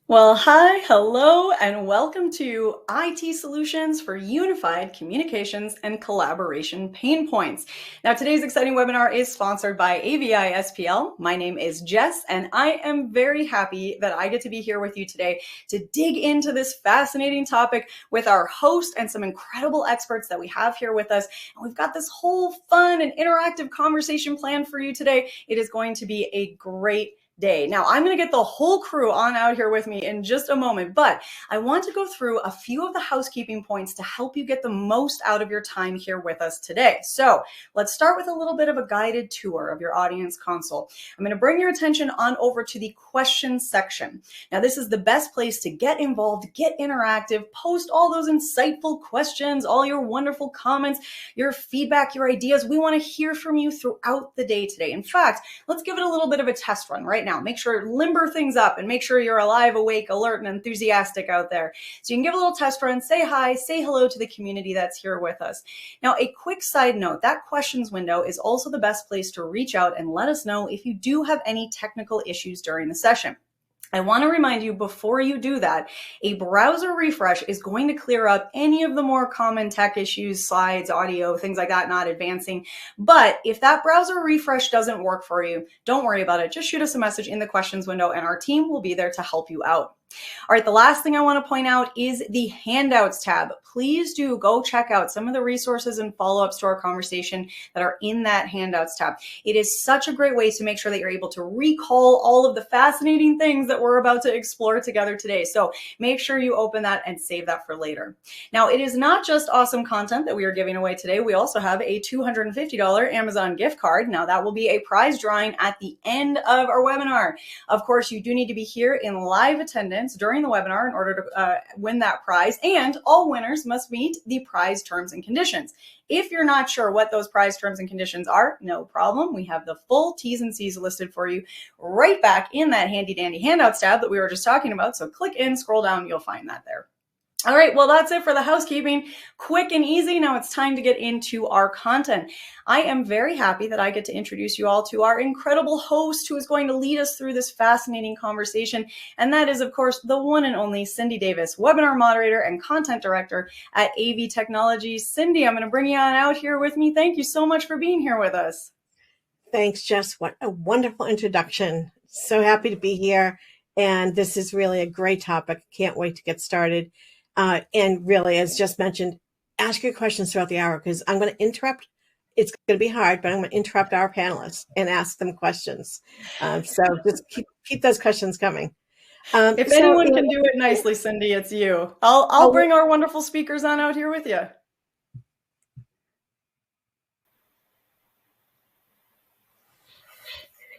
Well, hi, hello, and welcome to IT Solutions for Unified Communications and Collaboration Pain Points. Now, today's exciting webinar is sponsored by AVI SPL. My name is Jess, and I am very happy that I get to be here with you today to dig into this fascinating topic with our host and some incredible experts that we have here with us. And we've got this whole fun and interactive conversation planned for you today. It is going to be a great day. Now, I'm going to get the whole crew on out here with me in just a moment, but I want to go through a few of the housekeeping points to help you get the most out of your time here with us today. So let's start with a little bit of a guided tour of your audience console. I'm going to bring your attention on over to the questions section. Now, this is the best place to get involved, get interactive, post all those insightful questions, all your wonderful comments, your feedback, your ideas. We want to hear from you throughout the day today. In fact, let's give it a little bit of a test run right now. Make sure limber things up and make sure you're alive, awake, alert, and enthusiastic out there. So you can give a little test run, say hi, say hello to the community that's here with us. Now, a quick side note, that questions window is also the best place to reach out and let us know if you do have any technical issues during the session. I want to remind you before you do that, a browser refresh is going to clear up any of the more common tech issues, slides, audio, things like that not advancing. But if that browser refresh doesn't work for you, don't worry about it. Just shoot us a message in the questions window and our team will be there to help you out. All right, the last thing I want to point out is the handouts tab. Please do go check out some of the resources and follow-ups to our conversation that are in that handouts tab. It is such a great way to make sure that you're able to recall all of the fascinating things that we're about to explore together today. So make sure you open that and save that for later. Now, it is not just awesome content that we are giving away today. We also have a $250 Amazon gift card. Now, that will be a prize drawing at the end of our webinar. Of course, you do need to be here in live attendance during the webinar in order to win that prize, and all winners must meet the prize terms and conditions. If you're not sure what those prize terms and conditions are, no problem. We have the full T's and C's listed for you right back in that handy dandy handouts tab that we were just talking about. So click in, scroll down, you'll find that there. All right, well, that's it for the housekeeping. Quick and easy. Now it's time to get into our content. I am very happy that I get to introduce you all to our incredible host who is going to lead us through this fascinating conversation. And that is, of course, the one and only Cindy Davis, webinar moderator and content director at AV Technologies. Cindy, I'm going to bring you on out here with me. Thank you so much for being here with us. Thanks, Jess. What a wonderful introduction. So happy to be here. And this is really a great topic. Can't wait to get started. And really, as just mentioned, ask your questions throughout the hour because I'm going to interrupt. It's going to be hard, but I'm going to interrupt our panelists and ask them questions. So just keep those questions coming. If anyone can do it nicely, Cindy, it's you. I'll bring our wonderful speakers on out here with you.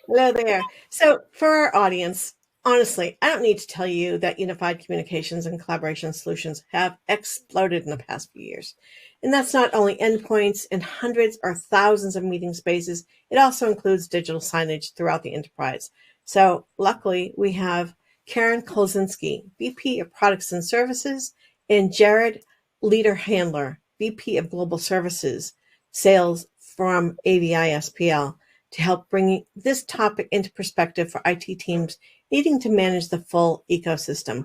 Hello there. So for our audience, honestly, I don't need to tell you that unified communications and collaboration solutions have exploded in the past few years. And that's not only endpoints and hundreds or thousands of meeting spaces, it also includes digital signage throughout the enterprise. So luckily, we have Karen Kolzinski, VP of Products and Services, and Jared Leader-Handler, VP of Global Services, Sales from AVI SPL, to help bring this topic into perspective for IT teams needing to manage the full ecosystem.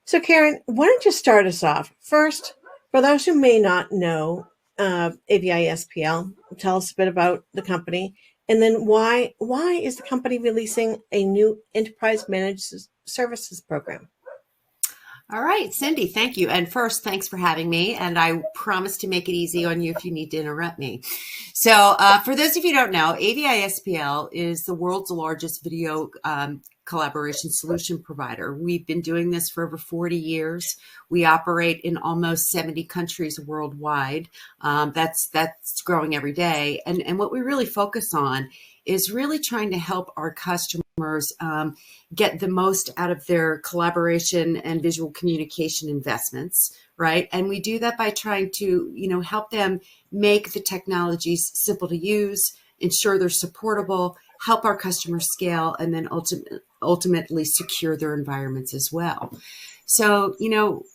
So Karen, why don't you start us off? First, for those who may not know AVI SPL, tell us a bit about the company, and then why is the company releasing a new enterprise managed services program? All right, Cindy, thank you. And first, thanks for having me. And I promise to make it easy on you if you need to interrupt me. So for those of you who don't know, AVI SPL is the world's largest video collaboration solution provider. We've been doing this for over 40 years. We operate in almost 70 countries worldwide. That's growing every day. And what we really focus on is really trying to help our customers get the most out of their collaboration and visual communication investments, right? And we do that by trying to, help them make the technologies simple to use, ensure they're supportable, help our customers scale, and then ultimately secure their environments as well. So,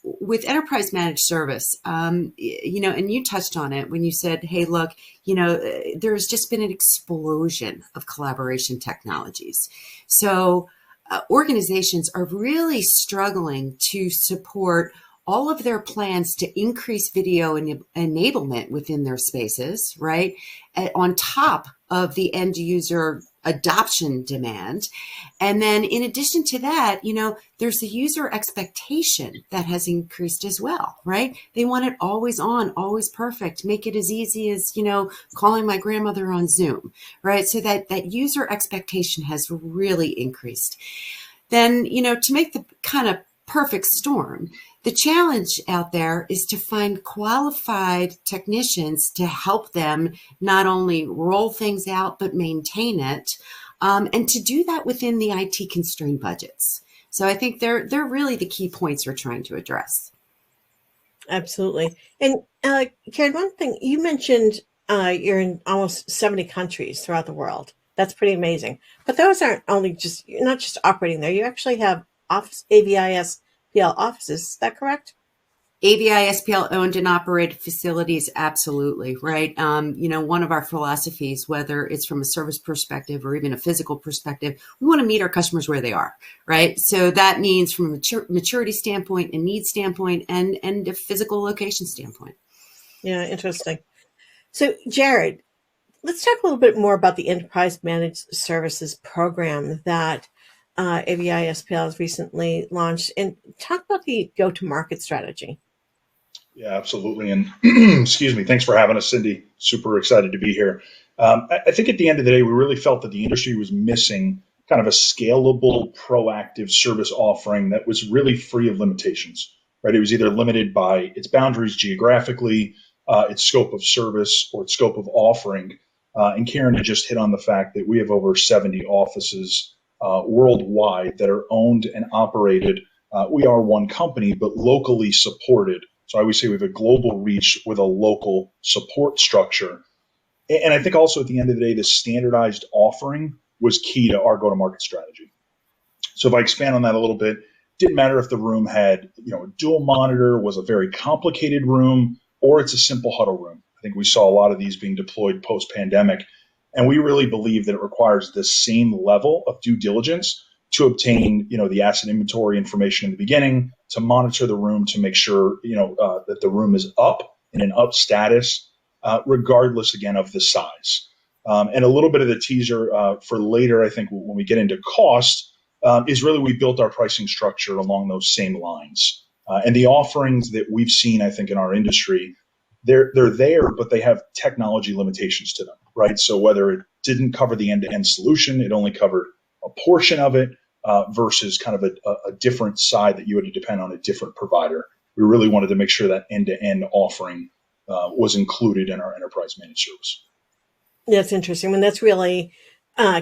with enterprise managed service, and you touched on it when you said, hey, look, there's just been an explosion of collaboration technologies. So organizations are really struggling to support all of their plans to increase video enablement within their spaces, right? On top of the end user adoption demand. And then in addition to that, there's the user expectation that has increased as well, right? They want it always on, always perfect, make it as easy as, calling my grandmother on Zoom, right? So that user expectation has really increased. Then, to make the kind of perfect storm, the challenge out there is to find qualified technicians to help them not only roll things out, but maintain it, and to do that within the IT constrained budgets. So I think they're really the key points we're trying to address. Absolutely. And Karen, one thing you mentioned, you're in almost 70 countries throughout the world. That's pretty amazing. But those aren't you're not just operating there. You actually have AVI SPL offices. Is that correct? AVI SPL owned and operated facilities, absolutely, right? One of our philosophies, whether it's from a service perspective or even a physical perspective, we want to meet our customers where they are, right? So that means from a maturity standpoint, a need standpoint, and a physical location standpoint. Yeah, interesting. So, Jared, let's talk a little bit more about the Enterprise Managed Services program that AVI SPL has recently launched, and talk about the go-to-market strategy. Yeah, absolutely. And excuse me, thanks for having us, Cindy. Super excited to be here. I think at the end of the day, we really felt that the industry was missing kind of a scalable, proactive service offering that was really free of limitations, right? It was either limited by its boundaries geographically, its scope of service, or its scope of offering. And Karen had just hit on the fact that we have over 70 offices worldwide that are owned and operated. We are one company, but locally supported. So I always say we have a global reach with a local support structure. And I think also at the end of the day, the standardized offering was key to our go-to-market strategy. So if I expand on that a little bit, didn't matter if the room had, a dual monitor, was a very complicated room, or it's a simple huddle room. I think we saw a lot of these being deployed post-pandemic. And we really believe that it requires the same level of due diligence to obtain, the asset inventory information in the beginning, to monitor the room, to make sure, that the room is up in an up status, regardless, again, of the size. And a little bit of the teaser for later, I think, when we get into cost, is really we built our pricing structure along those same lines. And the offerings that we've seen, I think, in our industry, they're there, but they have technology limitations to them, right? So whether it didn't cover the end-to-end solution, it only covered a portion of it, versus kind of a different side that you had to depend on a different provider. We really wanted to make sure that end-to-end offering was included in our enterprise managed service. That's interesting. I mean, that's really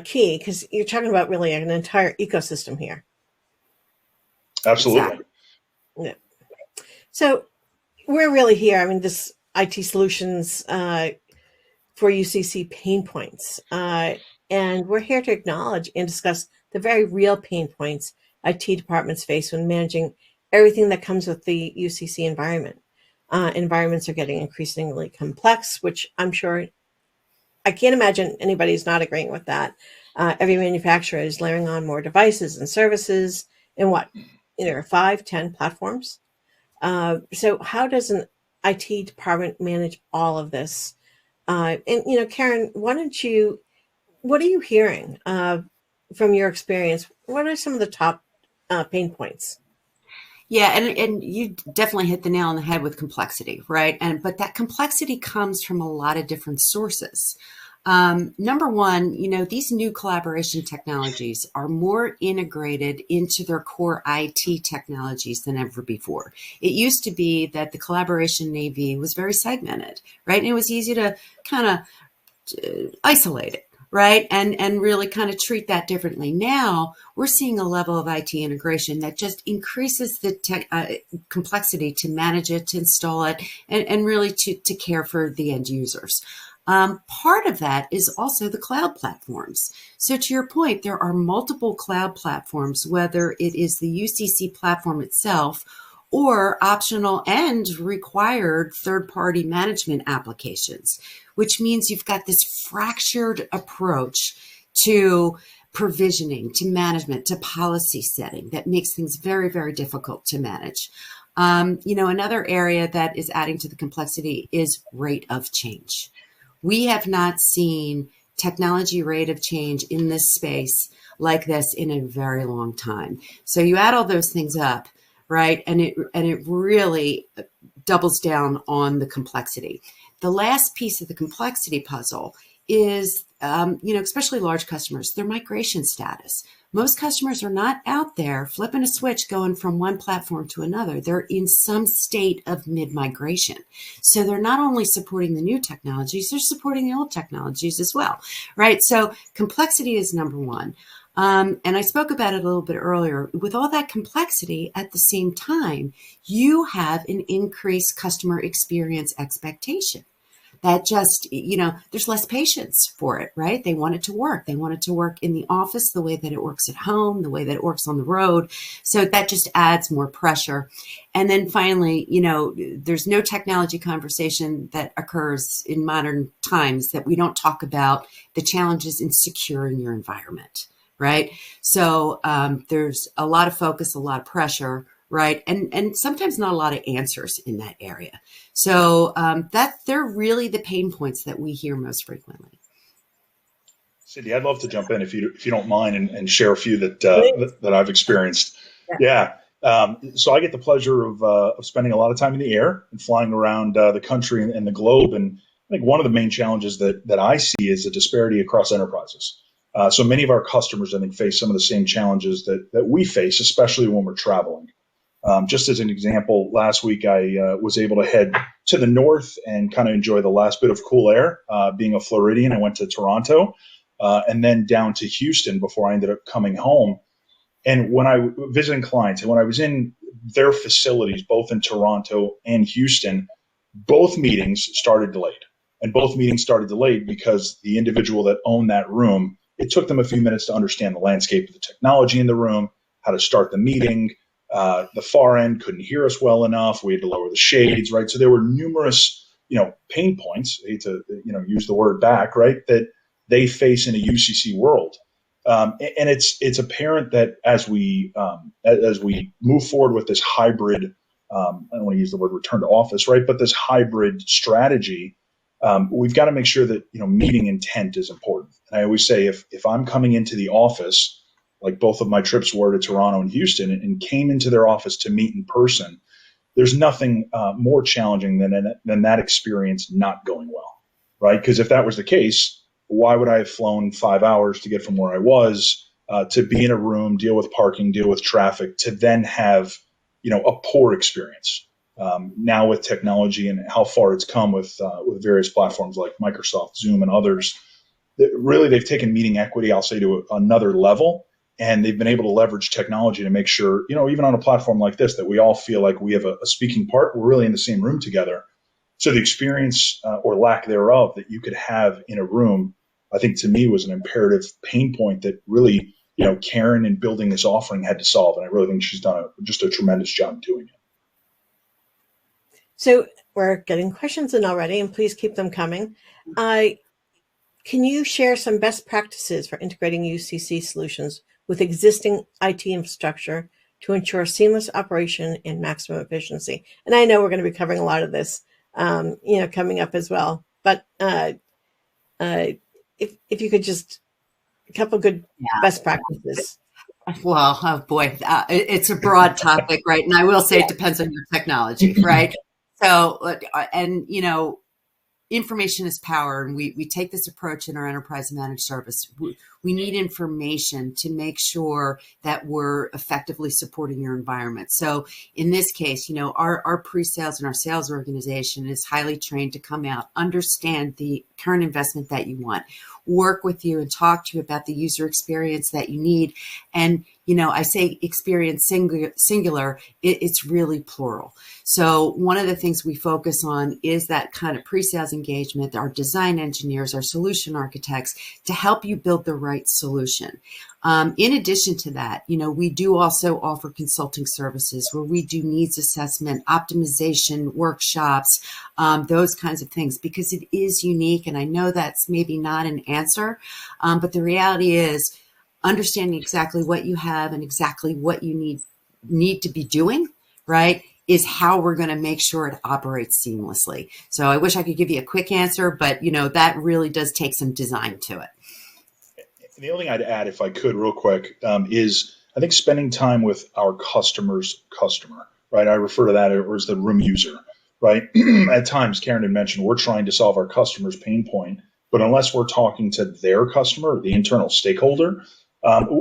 key, because you're talking about really an entire ecosystem here. Absolutely. Exactly. Yeah. So we're really here. I mean, this IT solutions for UCC pain points. And we're here to acknowledge and discuss the very real pain points IT departments face when managing everything that comes with the UCC environment. Environments are getting increasingly complex, which I'm sure, I can't imagine anybody's not agreeing with that. Every manufacturer is layering on more devices and services in either 5, 10 platforms. So how does an IT department manage all of this? And, Karen, what are you hearing from your experience? What are some of the top pain points? Yeah, and you definitely hit the nail on the head with complexity, right? But that complexity comes from a lot of different sources. Number one, these new collaboration technologies are more integrated into their core IT technologies than ever before. It used to be that the collaboration in AV was very segmented, right? And it was easy to kind of isolate it, right? And really kind of treat that differently. Now we're seeing a level of IT integration that just increases the complexity to manage it, to install it, and really to care for the end users. Part of that is also the cloud platforms. So to your point, there are multiple cloud platforms, whether it is the UCC platform itself or optional and required third-party management applications, which means you've got this fractured approach to provisioning to management to policy setting that makes things very, very difficult to manage. Another area that is adding to the complexity is rate of change. We have not seen technology rate of change in this space like this in a very long time. So you add all those things up, right? And it really doubles down on the complexity. The last piece of the complexity puzzle is, especially large customers, their migration status. Most customers are not out there flipping a switch going from one platform to another. They're in some state of mid-migration. So they're not only supporting the new technologies, they're supporting the old technologies as well, right? So complexity is number one. And I spoke about it a little bit earlier. With all that complexity, at the same time, you have an increased customer experience expectation. That just, there's less patience for it, right? They want it to work. They want it to work in the office the way that it works at home, the way that it works on the road. So that just adds more pressure. And then finally, there's no technology conversation that occurs in modern times that we don't talk about the challenges in securing your environment, right? So there's a lot of focus, a lot of pressure, right? And sometimes not a lot of answers in that area. So they're really the pain points that we hear most frequently. Cindy, I'd love to jump in if you don't mind and share a few that I've experienced. Yeah. So I get the pleasure of spending a lot of time in the air and flying around the country and the globe. And I think one of the main challenges that I see is the disparity across enterprises. So many of our customers, I think, face some of the same challenges that we face, especially when we're traveling. Just as an example, last week I was able to head to the north and kind of enjoy the last bit of cool air. Being a Floridian, I went to Toronto and then down to Houston before I ended up coming home. And when I visiting clients and when I was in their facilities, both in Toronto and Houston, both meetings started delayed. And both meetings started delayed because the individual that owned that room, it took them a few minutes to understand the landscape of the technology in the room, how to start the meeting. The far end couldn't hear us well enough. We had to lower the shades, right? So there were numerous, pain points. I hate to, use the word back, right? That they face in a UCC world. And it's apparent that as we move forward with this hybrid, I don't want to use the word return to office, right? But this hybrid strategy, we've got to make sure that, meeting intent is important. And I always say, if I'm coming into the office, like both of my trips were to Toronto and Houston, and came into their office to meet in person, there's nothing more challenging than that experience not going well, right? Because if that was the case, why would I have flown 5 hours to get from where I was to be in a room, deal with parking, deal with traffic, to then have, a poor experience? Now with technology and how far it's come with various platforms like Microsoft, Zoom, and others, really they've taken meeting equity, I'll say, to another level. And they've been able to leverage technology to make sure, even on a platform like this, that we all feel like we have a speaking part. We're really in the same room together. So the experience or lack thereof that you could have in a room, I think to me was an imperative pain point that really, Karen in building this offering had to solve. And I really think she's done just a tremendous job doing it. So we're getting questions in already, and please keep them coming. Can you share some best practices for integrating UCC solutions with existing IT infrastructure to ensure seamless operation and maximum efficiency? And I know we're going to be covering a lot of this, coming up as well. But if you could just a couple good best practices. Well, oh boy, it's a broad topic, right? And I will say it depends on your technology, right? So, and information is power, and we take this approach in our enterprise managed service. We need information to make sure that we're effectively supporting your environment. So in this case, our pre-sales and our sales organization is highly trained to come out, understand the current investment that you want, work with you and talk to you about the user experience that you need. And, I say experience singular, it's really plural. So one of the things we focus on is that kind of pre-sales engagement, our design engineers, our solution architects, to help you build the right solution. In addition to that, we do also offer consulting services where we do needs assessment, optimization workshops, those kinds of things, because it is unique. And I know that's maybe not an answer, but the reality is understanding exactly what you have and exactly what you need to be doing, right, is how we're going to make sure it operates seamlessly. So I wish I could give you a quick answer, but that really does take some design to it. And the only thing I'd add, if I could, real quick, is I think spending time with our customer's customer, right? I refer to that as the room user, right? At times, Karen had mentioned we're trying to solve our customer's pain point, but unless we're talking to their customer, the internal stakeholder,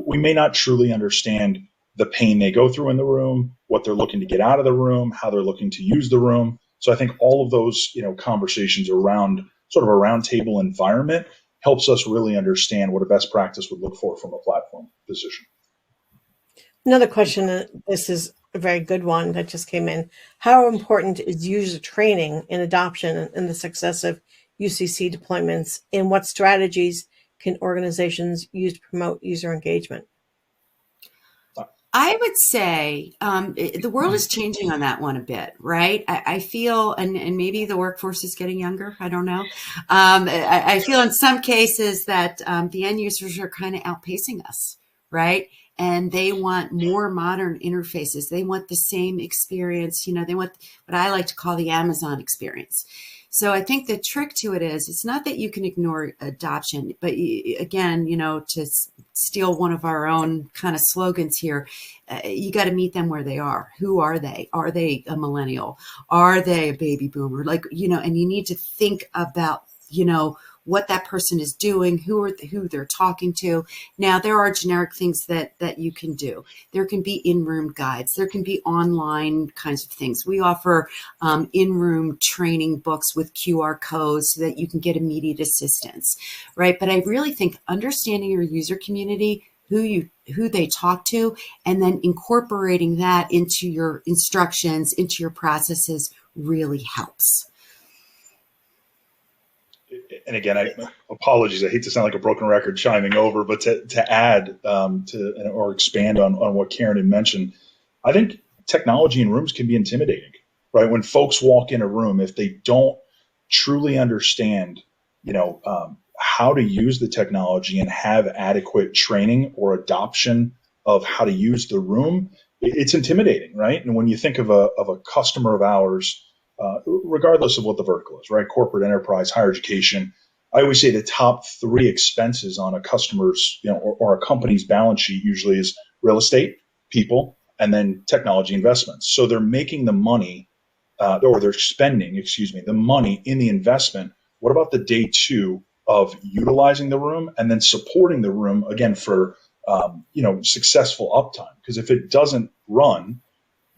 we may not truly understand the pain they go through in the room, what they're looking to get out of the room, how they're looking to use the room. So I think all of those, conversations around sort of a roundtable environment helps us really understand what a best practice would look for from a platform position. Another question, this is a very good one that just came in. How important is user training and adoption in the success of UCC deployments, and what strategies can organizations use to promote user engagement? I would say the world is changing on that one a bit, right? I feel, and maybe the workforce is getting younger, I don't know. I feel in some cases that the end users are kind of outpacing us, right? And they want more modern interfaces. They want the same experience. They want what I like to call the Amazon experience. So I think the trick to it is, it's not that you can ignore adoption, but again, to steal one of our own kind of slogans here, you got to meet them where they are. Who are they? Are they a millennial? Are they a baby boomer? And you need to think about, what that person is doing, who they're talking to. Now, there are generic things that you can do. There can be in-room guides. There can be online kinds of things. We offer in-room training books with QR codes so that you can get immediate assistance, right? But I really think understanding your user community, who they talk to, and then incorporating that into your instructions, into your processes really helps. And again, apologies. I hate to sound like a broken record chiming over, but to add or expand on what Karen had mentioned, I think technology in rooms can be intimidating, right? When folks walk in a room, if they don't truly understand, how to use the technology and have adequate training or adoption of how to use the room, it's intimidating, right? And when you think of a customer of ours, regardless of what the vertical is, right? Corporate, enterprise, higher education. I always say the top 3 expenses on a customer's, or a company's balance sheet usually is real estate, people, and then technology investments. So they're making the money, or they're spending, the money in the investment. What about the day 2 of utilizing the room and then supporting the room again for, successful uptime? Because if it doesn't run,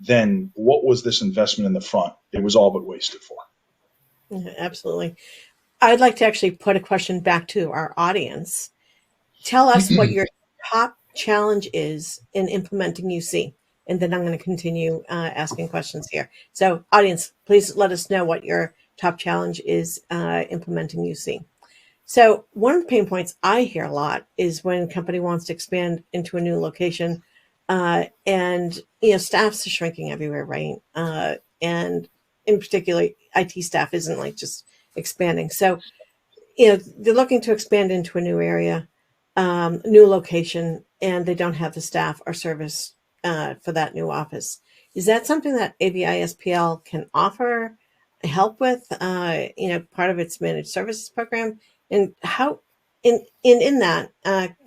then what was this investment in the front? It was all but wasted for. Absolutely. I'd like to actually put a question back to our audience. Tell us what your top challenge is in implementing UC, and then I'm going to continue asking questions here. So audience, please let us know what your top challenge is implementing UC. So one of the pain points I hear a lot is when a company wants to expand into a new location, and staffs are shrinking everywhere, right? And in particular, IT staff isn't like just expanding. So, they're looking to expand into a new area, new location, and they don't have the staff or service for that new office. Is that something that AVI SPL can offer help with? Part of its managed services program, and how in that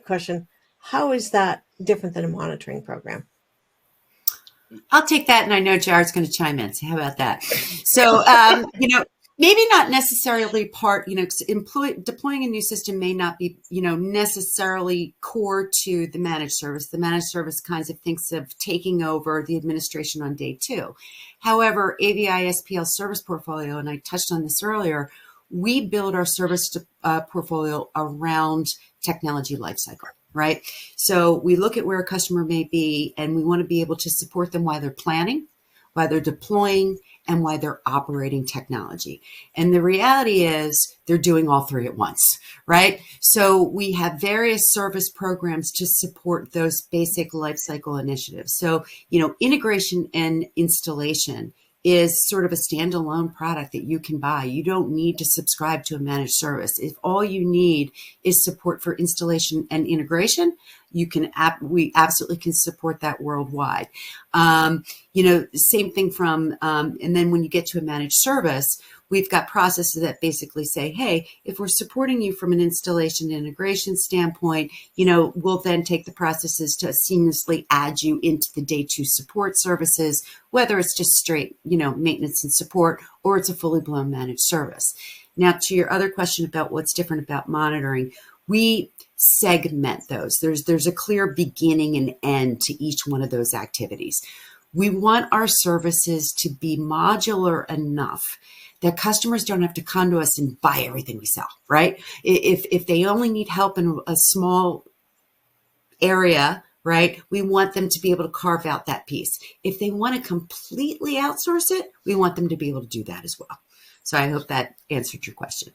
question, how is that different than a monitoring program? I'll take that, and I know Jared's going to chime in. So how about that? So, maybe not necessarily deploying a new system may not be, necessarily core to the managed service. The managed service kinds of thinks of taking over the administration on day 2. However, AVI SPL service portfolio, and I touched on this earlier, we build our service portfolio around technology lifecycle. Right? So we look at where a customer may be, and we want to be able to support them while they're planning, while they're deploying, and while they're operating technology. And the reality is they're doing all 3 at once, right? So we have various service programs to support those basic lifecycle initiatives. So, integration and installation is sort of a standalone product that you can buy. You don't need to subscribe to a managed service. If all you need is support for installation and integration, we absolutely can support that worldwide. Same thing and then when you get to a managed service, we've got processes that basically say, hey, if we're supporting you from an installation and integration standpoint, we'll then take the processes to seamlessly add you into the day two support services, whether it's just straight, maintenance and support, or it's a fully blown managed service. Now, to your other question about what's different about monitoring, we segment those. There's a clear beginning and end to each one of those activities. We want our services to be modular enough that customers don't have to come to us and buy everything we sell, right? If they only need help in a small area, right, we want them to be able to carve out that piece. If they want to completely outsource it, we want them to be able to do that as well. So I hope that answered your question.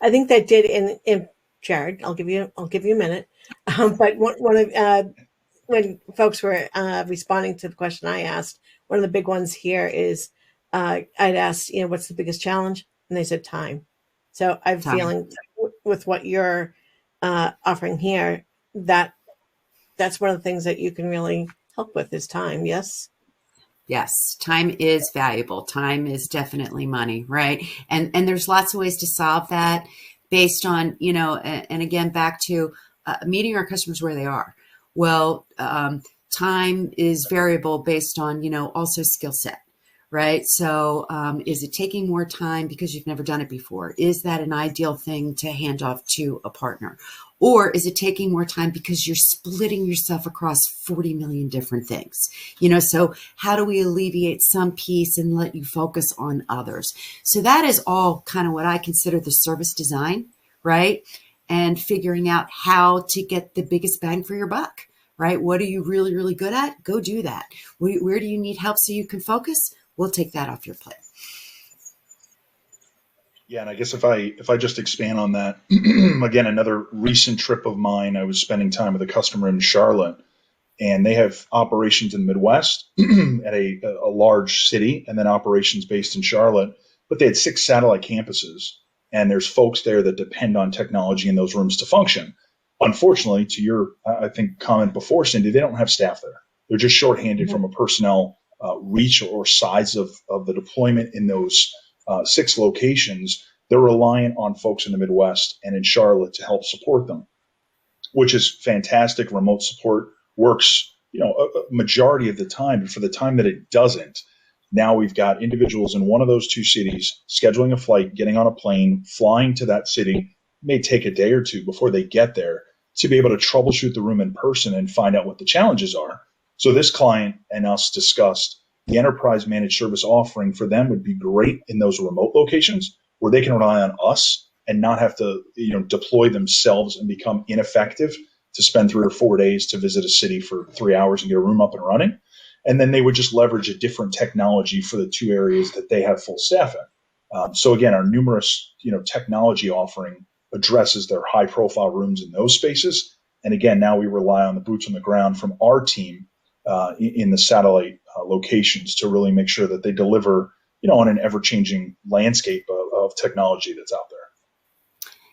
I think that did. In Jared, I'll give you a minute. But one of when folks were responding to the question I asked, one of the big ones here is I'd asked, what's the biggest challenge, and they said time. So I'm feeling with what you're offering here that's one of the things that you can really help with is time. Yes. Yes, time is valuable. Time is definitely money, right? And there's lots of ways to solve that based on, and again, back to meeting our customers where they are. Well, time is variable based on, also skill set, right? So is it taking more time because you've never done it before? Is that an ideal thing to hand off to a partner? Or is it taking more time because you're splitting yourself across 40 million different things? So how do we alleviate some piece and let you focus on others? So that is all kind of what I consider the service design, right? And figuring out how to get the biggest bang for your buck, right? What are you really, really good at? Go do that. Where do you need help so you can focus? We'll take that off your plate. Yeah, and I guess if I just expand on that, again, another recent trip of mine, I was spending time with a customer in Charlotte, and they have operations in the Midwest at a large city, and then operations based in Charlotte. But they had 6 satellite campuses, and there's folks there that depend on technology in those rooms to function. Unfortunately, to your, I think, comment before, Cindy, they don't have staff there. They're just shorthanded from a personnel reach or size of the deployment in those 6 locations. They're reliant on folks in the Midwest and in Charlotte to help support them, which is fantastic. Remote support works, a majority of the time, but for the time that it doesn't, now we've got individuals in one of those 2 cities scheduling a flight, getting on a plane, flying to that city. It may take a day or 2 before they get there to be able to troubleshoot the room in person and find out what the challenges are. So this client and us discussed the enterprise managed service offering for them would be great in those remote locations where they can rely on us and not have to, deploy themselves and become ineffective to spend 3 or 4 days to visit a city for 3 hours and get a room up and running. And then they would just leverage a different technology for the 2 areas that they have full staff in. So again, our numerous, technology offering addresses their high profile rooms in those spaces. And again, now we rely on the boots on the ground from our team in the satellite locations to really make sure that they deliver, on an ever-changing landscape of technology that's out there.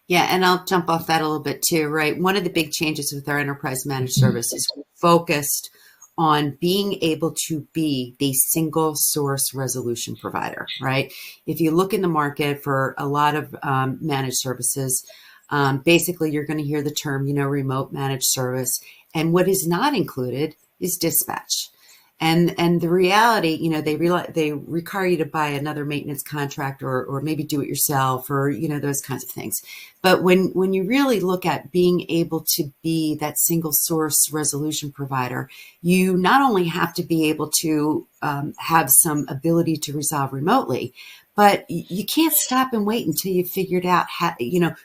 Yeah, and I'll jump off that a little bit too, right? One of the big changes with our enterprise managed service is focused on being able to be the single source resolution provider, right? If you look in the market for a lot of managed services, basically you're going to hear the term, remote managed service. And what is not included is dispatch. And the reality, they require you to buy another maintenance contract or maybe do it yourself or, those kinds of things. But when you really look at being able to be that single source resolution provider, you not only have to be able to have some ability to resolve remotely, but you can't stop and wait until you've figured out how,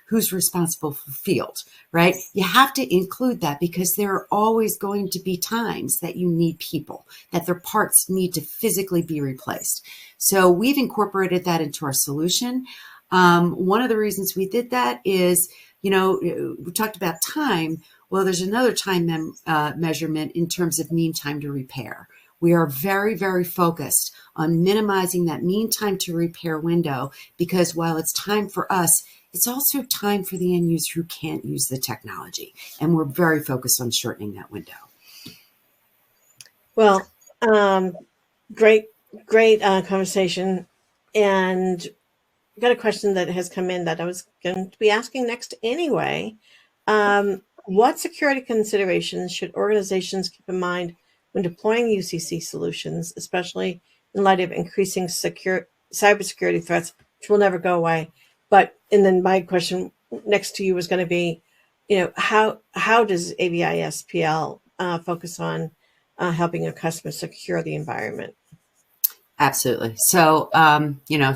who's responsible for field, right? You have to include that because there are always going to be times that you need people, that their parts need to physically be replaced. So we've incorporated that into our solution. One of the reasons we did that is, we talked about time. Well, there's another time measurement in terms of mean time to repair. we are very, very focused on minimizing that mean time to repair window, because while it's time for us, it's also time for the end user who can't use the technology. And we're very focused on shortening that window. Well, great conversation. And I got a question that has come in that I was going to be asking next anyway. What security considerations should organizations keep in mind when deploying UCC solutions, especially in light of increasing cybersecurity threats, which will never go away? And then my question next to you was going to be, how does AVI SPL focus on helping a customer secure the environment? Absolutely. So,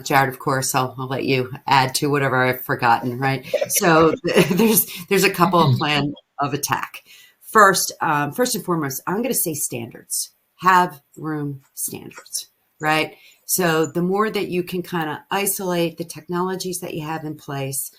Jared, of course, I'll let you add to whatever I've forgotten, right? So there's a couple of plan of attack. First and foremost, I'm going to say standards. Have room standards, right? So the more that you can kind of isolate the technologies that you have in place,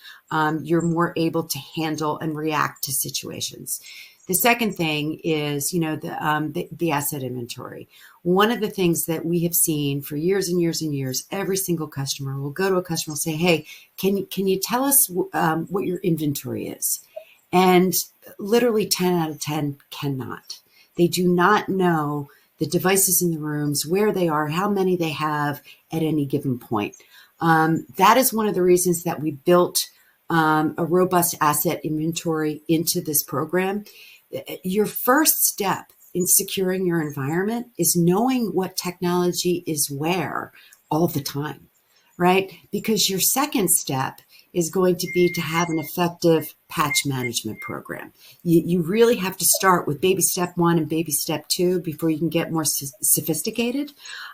you're more able to handle and react to situations. The second thing is, the asset inventory. One of the things that we have seen for years and years and years, every single customer will go to a customer and say, hey, can you tell us what your inventory is? And literally 10 out of 10 cannot. They do not know the devices in the rooms, where they are, how many they have at any given point. That is one of the reasons that we built a robust asset inventory into this program. Your first step in securing your environment is knowing what technology is where all the time, right? Because your second step is going to be to have an effective patch management program. You really have to start with baby step 1 and baby step 2 before you can get more sophisticated.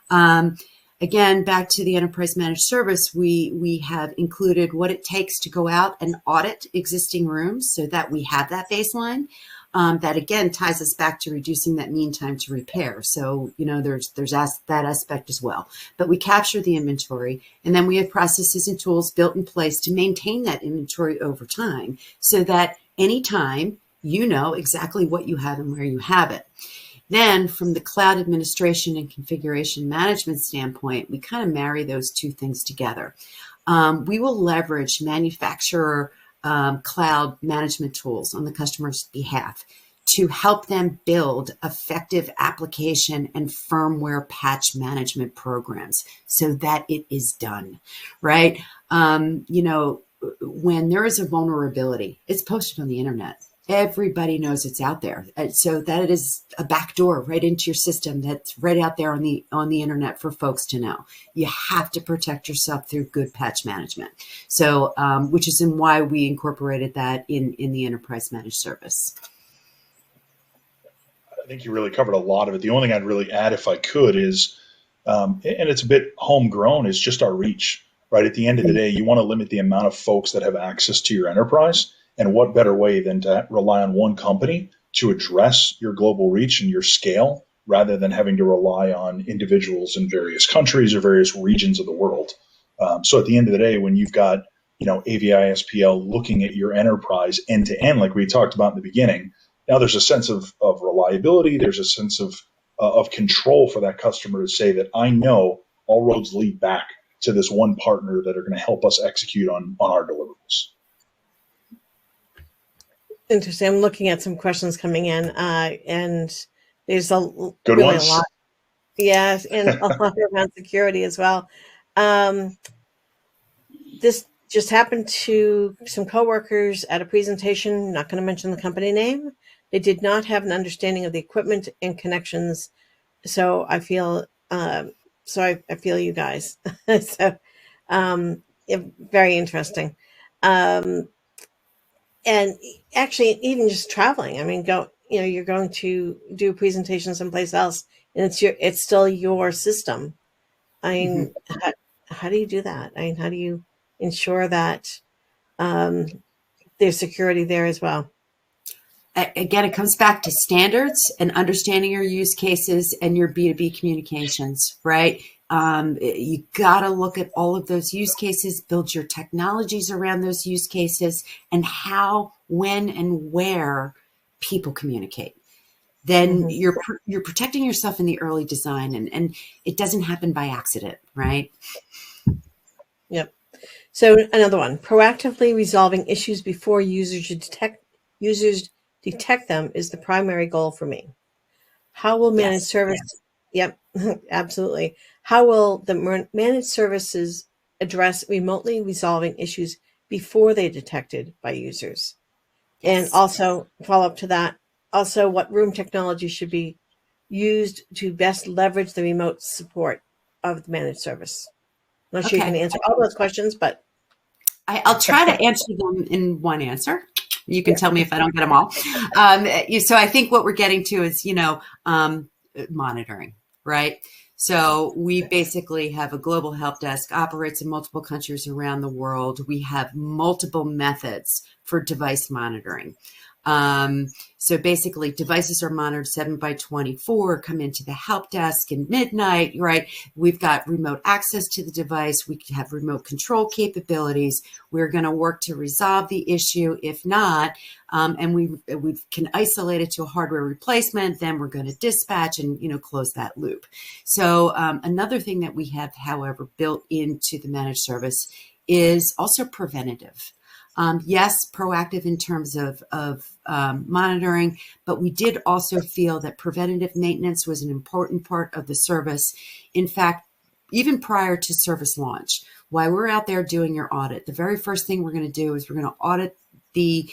Again, back to the enterprise managed service, we have included what it takes to go out and audit existing rooms so that we have that baseline. That again ties us back to reducing that mean time to repair. So, there's that aspect as well. But we capture the inventory, and then we have processes and tools built in place to maintain that inventory over time so that anytime you know exactly what you have and where you have it. Then from the cloud administration and configuration management standpoint, we kind of marry those two things together. We will leverage manufacturer cloud management tools on the customer's behalf to help them build effective application and firmware patch management programs so that it is done, right? When there is a vulnerability, it's posted on the internet. Everybody knows it's out there. So that it is a backdoor right into your system that's right out there on the internet for folks to know. You have to protect yourself through good patch management. So, which is why we incorporated that in the enterprise managed service. I think you really covered a lot of it. The only thing I'd really add, if I could, is, and it's a bit homegrown, is just our reach, right? At the end of the day, you want to limit the amount of folks that have access to your enterprise. And what better way than to rely on one company to address your global reach and your scale, rather than having to rely on individuals in various countries or various regions of the world. So at the end of the day, when you've got AVI SPL looking at your enterprise end to end, like we talked about in the beginning, now there's a sense of reliability. There's a sense of control for that customer to say that I know all roads lead back to this one partner that are going to help us execute on our deliverables. Interesting. I'm looking at some questions coming in, and there's Good really ones. a lot. Yes, and a lot around security as well. This just happened to some coworkers at a presentation. Not going to mention the company name. They did not have an understanding of the equipment and connections. So I feel, I feel you guys. So, very interesting. And actually, even just traveling, I mean, you're going to do a presentation someplace else, and it's still your system. I mean, how do you do that? I mean, how do you ensure that there's security there as well? Again, it comes back to standards and understanding your use cases and your B2B communications, right? You got to look at all of those use cases, build your technologies around those use cases, and how, when, and where people communicate. then you're protecting yourself in the early design, and it doesn't happen by accident, right? Yep. So another one, proactively resolving issues before users detect them is the primary goal for me. How will managed service? Yep, absolutely. How will the managed services address remotely resolving issues before they're detected by users? Yes. And also follow up to that, also what room technology should be used to best leverage the remote support of the managed service? I'm not sure you can answer all those questions, but I'll try to answer them in one answer. You can tell me if I don't get them all. So I think what we're getting to is, monitoring, right? So we basically have a global help desk, operates in multiple countries around the world. We have multiple methods for device monitoring. So basically devices are monitored 7/24, come into the help desk in midnight, right? We've got remote access to the device. We have remote control capabilities. We're going to work to resolve the issue. If not, and we can isolate it to a hardware replacement, then we're going to dispatch and, close that loop. So another thing that we have, however, built into the managed service is also preventative. Yes, proactive in terms of monitoring, but we did also feel that preventative maintenance was an important part of the service. In fact, even prior to service launch, while we're out there doing your audit, the very first thing we're going to do is we're going to audit the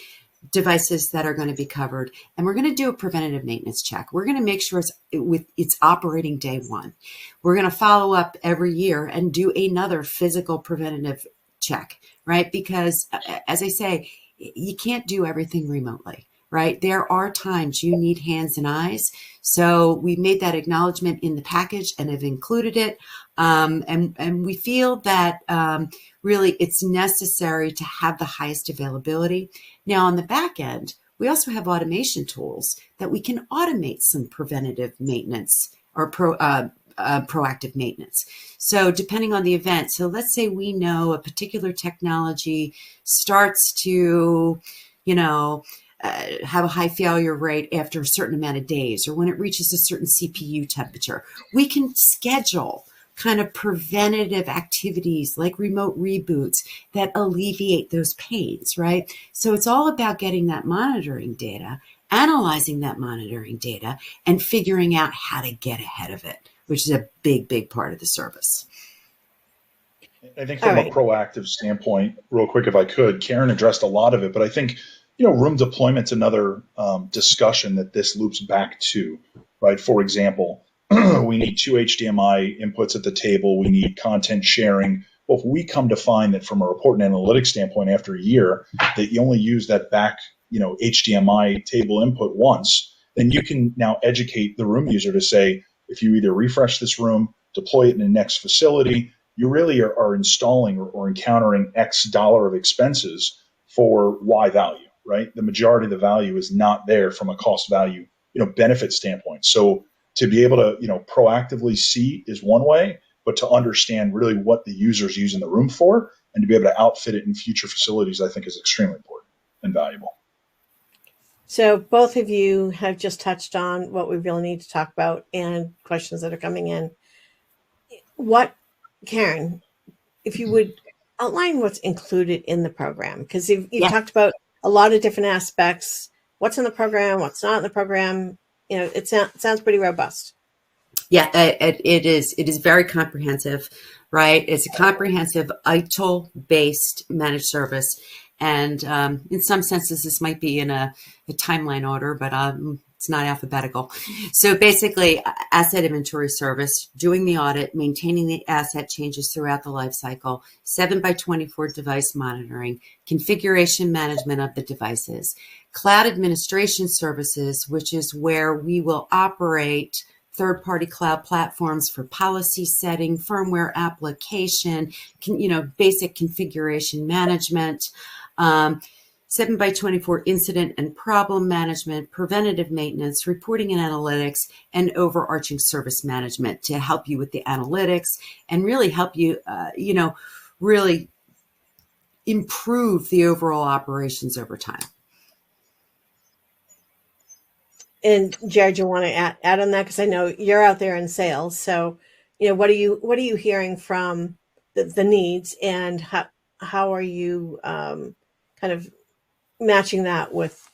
devices that are going to be covered, and we're going to do a preventative maintenance check. We're going to make sure it's operating day one. We're going to follow up every year and do another physical preventative check, right? Because as I say, you can't do everything remotely, right? There are times you need hands and eyes. So we made that acknowledgement in the package and have included it. And we feel that really it's necessary to have the highest availability. Now on the back end, we also have automation tools that we can automate some preventative maintenance or proactive maintenance. So depending on the event, so let's say we know a particular technology starts to, have a high failure rate after a certain amount of days, or when it reaches a certain CPU temperature, we can schedule kind of preventative activities like remote reboots that alleviate those pains, right? So it's all about getting that monitoring data, analyzing that monitoring data, and figuring out how to get ahead of it, which is a big, big part of the service. I think from a proactive standpoint, real quick, if I could, Karen addressed a lot of it, but I think, room deployment's another discussion that this loops back to, right? For example, we need 2 HDMI inputs at the table. We need content sharing. Well, if we come to find that from a report and analytics standpoint after a year, that you only use that back, HDMI table input once, then you can now educate the room user to say, if you either refresh this room, deploy it in the next facility, you really are installing or encountering X dollar of expenses for Y value, right? The majority of the value is not there from a cost value, benefit standpoint. So to be able to, proactively see is one way, but to understand really what the user's using the room for and to be able to outfit it in future facilities, I think is extremely important and valuable. So both of you have just touched on what we really need to talk about and questions that are coming in. Karen, if you would outline what's included in the program, because you've talked about a lot of different aspects, what's in the program, what's not in the program, it sounds pretty robust. Yeah, it is. It is very comprehensive, right? It's a comprehensive ITIL-based managed service. And in some senses, this might be in a timeline order, but it's not alphabetical. So basically, asset inventory service, doing the audit, maintaining the asset changes throughout the life cycle, 7/24 device monitoring, configuration management of the devices, cloud administration services, which is where we will operate third-party cloud platforms for policy setting, firmware application, basic configuration management, 7/24 incident and problem management, preventative maintenance, reporting and analytics, and overarching service management to help you with the analytics and really help you, really improve the overall operations over time. And Jared, you want to add on that, because I know you're out there in sales. So, what are you hearing from the needs, and how are you kind of matching that with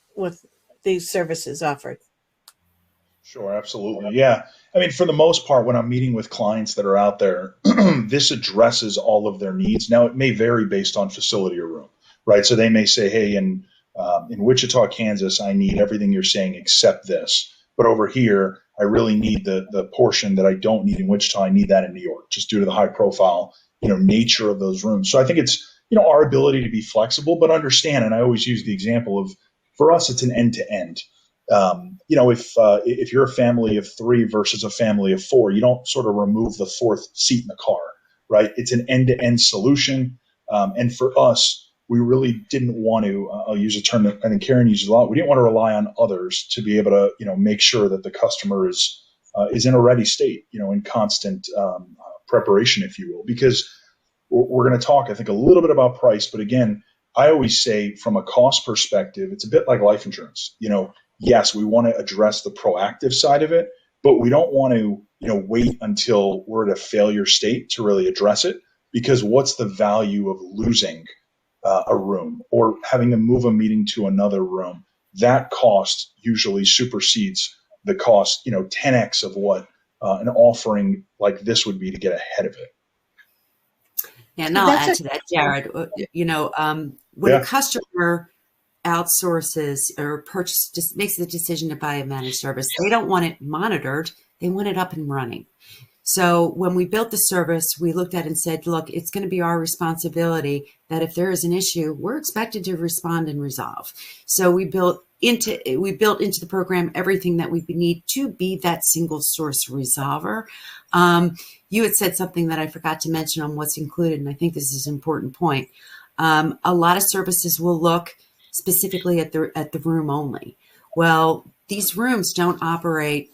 these services offered? Sure, absolutely. Yeah. I mean, for the most part, when I'm meeting with clients that are out there, this addresses all of their needs. Now, it may vary based on facility or room, right? So they may say, hey, in Wichita, Kansas, I need everything you're saying except this. But over here, I really need the portion that I don't need in Wichita. I need that in New York, just due to the high profile, nature of those rooms. So I think it's, our ability to be flexible, but understand. And I always use the example of, for us, it's an end to end. If you're a family of three versus a family of four, you don't sort of remove the fourth seat in the car, right? It's an end-to-end solution. And for us, we really didn't want to, I'll use a term that I think Karen uses a lot. We didn't want to rely on others to be able to, make sure that the customer is in a ready state, in constant preparation, if you will, because we're going to talk, I think, a little bit about price. But again, I always say from a cost perspective, it's a bit like life insurance. Yes, we want to address the proactive side of it, but we don't want to, wait until we're at a failure state to really address it. Because what's the value of losing a room or having to move a meeting to another room? That cost usually supersedes the cost, 10x of what an offering like this would be to get ahead of it. Yeah, and I'll add to that, Jared. When a customer outsources or just makes the decision to buy a managed service, they don't want it monitored. They want it up and running. So when we built the service, we looked at it and said, look, it's going to be our responsibility that if there is an issue, we're expected to respond and resolve. So we built into the program everything that we need to be that single source resolver. You had said something that I forgot to mention on what's included, and I think this is an important point. A lot of services will look specifically at the room only. Well, these rooms don't operate,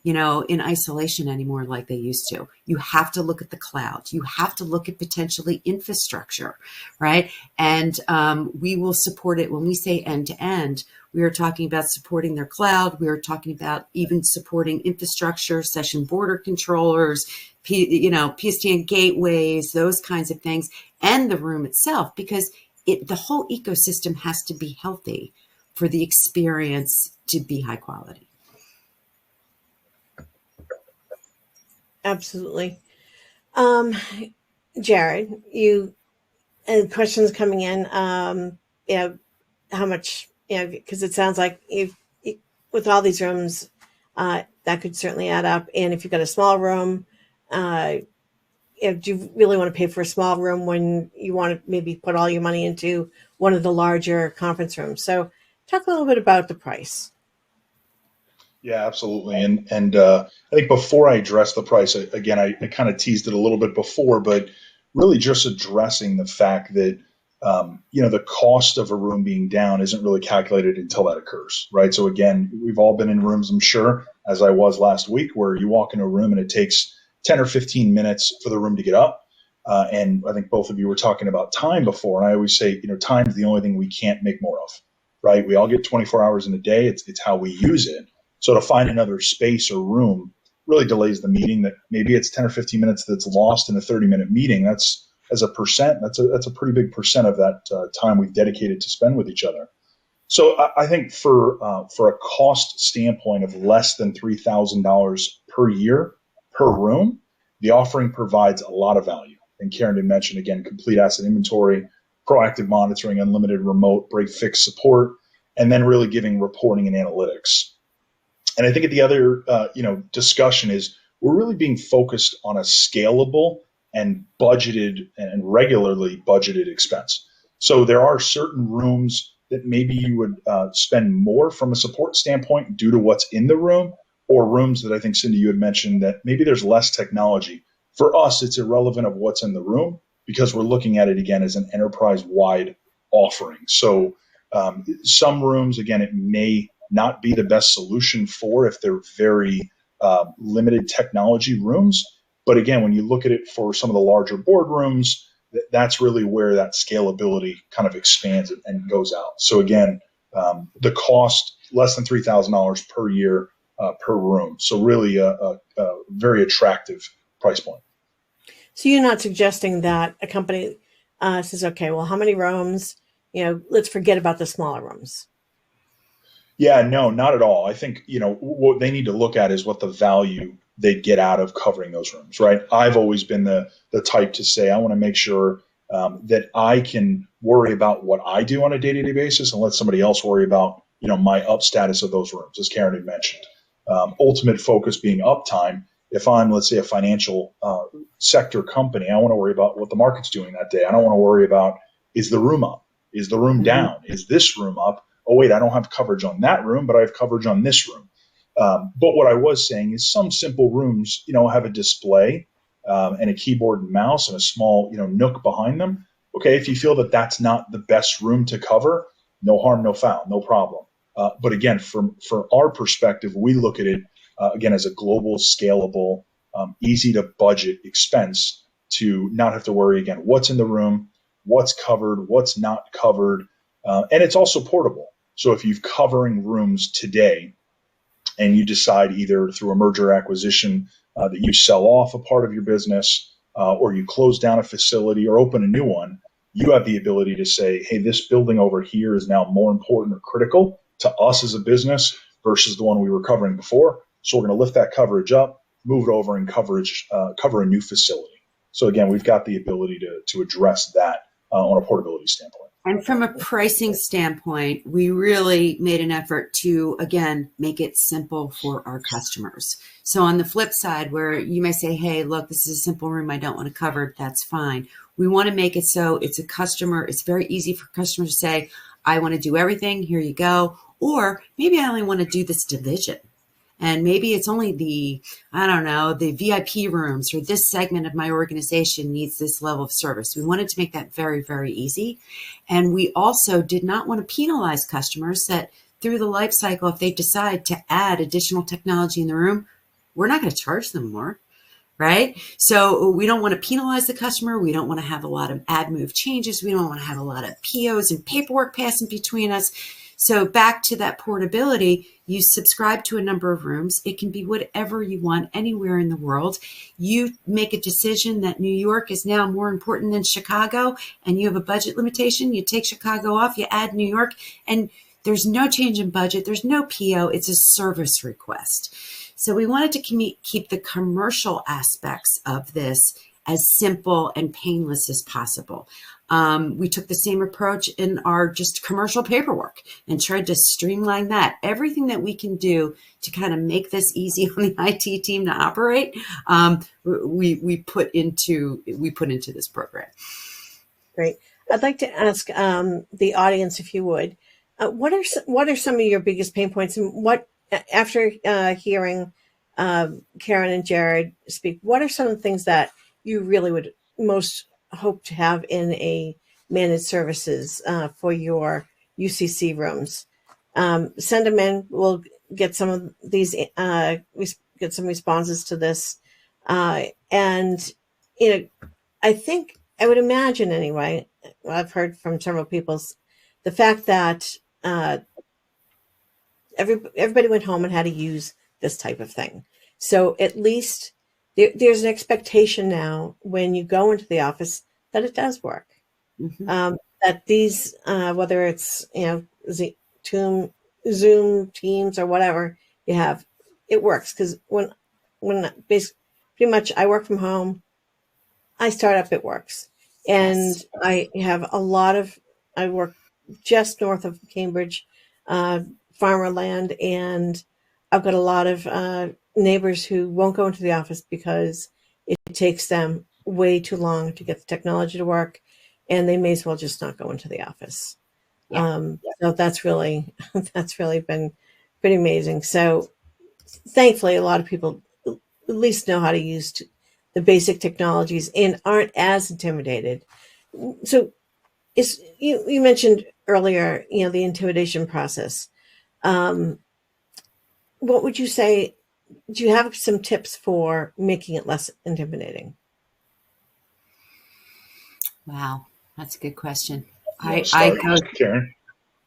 in isolation anymore like they used to. You have to look at the cloud. You have to look at potentially infrastructure, right? And we will support it. When we say end to end, we are talking about supporting their cloud. We are talking about even supporting infrastructure, session border controllers, PSTN gateways, those kinds of things, and the room itself, because the whole ecosystem has to be healthy for the experience to be high quality. Absolutely. Jared, and questions coming in, how much, because it sounds like with all these rooms, that could certainly add up. And if you've got a small room, do you really want to pay for a small room when you want to maybe put all your money into one of the larger conference rooms? So talk a little bit about the price. Yeah, absolutely. And I think before I address the price, again, I kind of teased it a little bit before, but really just addressing the fact that, the cost of a room being down isn't really calculated until that occurs, right? So again, we've all been in rooms, I'm sure, as I was last week, where you walk into a room and it takes 10 or 15 minutes for the room to get up. And I think both of you were talking about time before. And I always say, time is the only thing we can't make more of, right? We all get 24 hours in a day. It's how we use it. So to find another space or room really delays the meeting. That maybe it's 10 or 15 minutes that's lost in a 30-minute meeting. That's as a percent. That's a pretty big percent of that time we've dedicated to spend with each other. So I think for a cost standpoint of less than $3,000 per year per room, the offering provides a lot of value. And Karen did mention, again, complete asset inventory, proactive monitoring, unlimited remote break-fix support, and then really giving reporting and analytics. And I think at the other, discussion is we're really being focused on a scalable and budgeted and regularly budgeted expense. So there are certain rooms that maybe you would spend more from a support standpoint due to what's in the room, or rooms that I think, Cindy, you had mentioned that maybe there's less technology. For us, it's irrelevant of what's in the room because we're looking at it, again, as an enterprise-wide offering. So some rooms, again, it may not be the best solution for if they're very limited technology rooms. But again, when you look at it for some of the larger boardrooms, that's really where that scalability kind of expands and goes out. So again, the cost less than $3,000 per year per room. So really a very attractive price point. So you're not suggesting that a company says, okay, well, how many rooms? Let's forget about the smaller rooms. Yeah, no, not at all. I think, what they need to look at is what the value they get out of covering those rooms, right? I've always been the type to say, I want to make sure that I can worry about what I do on a day-to-day basis and let somebody else worry about, my up status of those rooms, as Karen had mentioned. Ultimate focus being uptime. If I'm, let's say, a financial sector company, I want to worry about what the market's doing that day. I don't want to worry about, is the room up? Is the room down? Is this room up? Oh, wait, I don't have coverage on that room, but I have coverage on this room. But what I was saying is some simple rooms, have a display and a keyboard and mouse and a small, nook behind them. Okay, if you feel that that's not the best room to cover, no harm, no foul, no problem. But again, from our perspective, we look at it, again, as a global, scalable, easy to budget expense to not have to worry, again, what's in the room, what's covered, what's not covered. And it's also portable. So if you're covering rooms today and you decide either through a merger or acquisition that you sell off a part of your business or you close down a facility or open a new one, you have the ability to say, hey, this building over here is now more important or critical to us as a business versus the one we were covering before. So we're going to lift that coverage up, move it over and cover a new facility. So again, we've got the ability to address that on a portability standpoint. And from a pricing standpoint, we really made an effort to, again, make it simple for our customers. So on the flip side, where you may say, hey, look, this is a simple room I don't want to cover, that's fine. We want to make it so it's very easy for customers to say, I want to do everything, here you go. Or maybe I only want to do this division. And maybe it's only the VIP rooms, or this segment of my organization needs this level of service. We wanted to make that very, very easy. And we also did not want to penalize customers that through the life cycle, if they decide to add additional technology in the room, we're not going to charge them more, right? So we don't want to penalize the customer. We don't want to have a lot of add move changes. We don't want to have a lot of POs and paperwork passing between us. So back to that portability, you subscribe to a number of rooms. It can be whatever you want anywhere in the world. You make a decision that New York is now more important than Chicago, and you have a budget limitation. You take Chicago off, you add New York, and there's no change in budget. There's no PO. It's a service request. So we wanted to keep the commercial aspects of this as simple and painless as possible. We took the same approach in our just commercial paperwork and tried to streamline that. Everything that we can do to kind of make this easy on the IT team to operate, we put into this program. Great. I'd like to ask the audience, if you would, what are some of your biggest pain points, and what, after hearing Karen and Jared speak, what are some of the things that you really would most hope to have in a managed services for your UCC rooms? Send them in. We'll get some of these, get some responses to this. And, I think, I would imagine anyway, I've heard from several people, the fact that everybody went home and had to use this type of thing. So at least there's an expectation now when you go into the office that it does work. Mm-hmm. That these, whether it's, Zoom, Teams, or whatever you have, it works. Because when basically, pretty much I work from home, I start up, it works. And yes. I work just north of Cambridge, farmer land, and I've got a lot of neighbors who won't go into the office because it takes them way too long to get the technology to work, and they may as well just not go into the office. Yeah. So that's really been pretty amazing. So thankfully, a lot of people at least know how to use the basic technologies and aren't as intimidated. So you mentioned earlier, the intimidation process. What would you say? Do you have some tips for making it less intimidating? Wow, that's a good question. Karen.